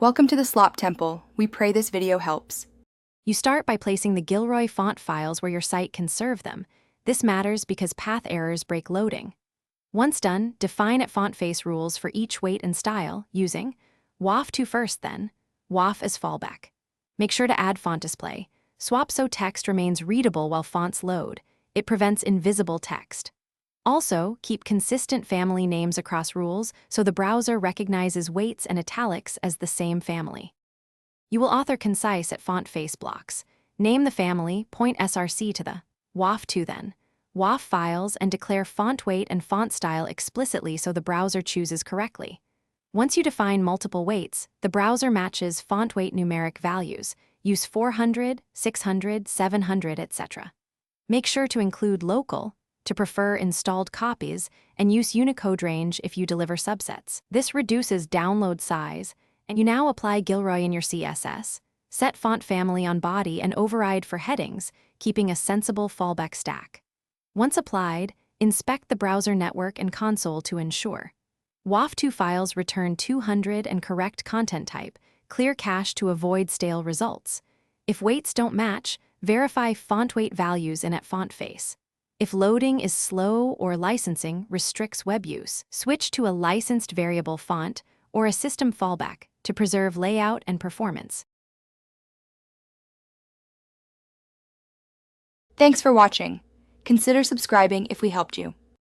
Welcome to the Slop Temple. We pray this video helps. You start by placing the Gilroy font files where your site can serve them. This matters because path errors break loading. Once done, define at font face rules for each weight and style using WAF to first, then WAF as fallback. Make sure to add font display. Swap so text remains readable while fonts load. It prevents invisible text. Also, keep consistent family names across rules so the browser recognizes weights and italics as the same family. You will author concise at font face blocks. Name the family, point src to the WAF to, then WAF files, and declare font weight and font style explicitly so the browser chooses correctly. Once you define multiple weights, the browser matches font weight numeric values. Use 400, 600, 700, etc. Make sure to include local to prefer installed copies, and use Unicode range if you deliver subsets. This reduces download size, and you now apply Gilroy in your CSS. Set font family on body and override for headings, keeping a sensible fallback stack. Once applied, inspect the browser network and console to ensure. WAF2 files return 200 and correct content type. Clear cache to avoid stale results. If weights don't match, verify font weight values in at font face. If loading is slow or licensing restricts web use, switch to a licensed variable font or a system fallback to preserve layout and performance. Thanks for watching. Consider subscribing if we helped you.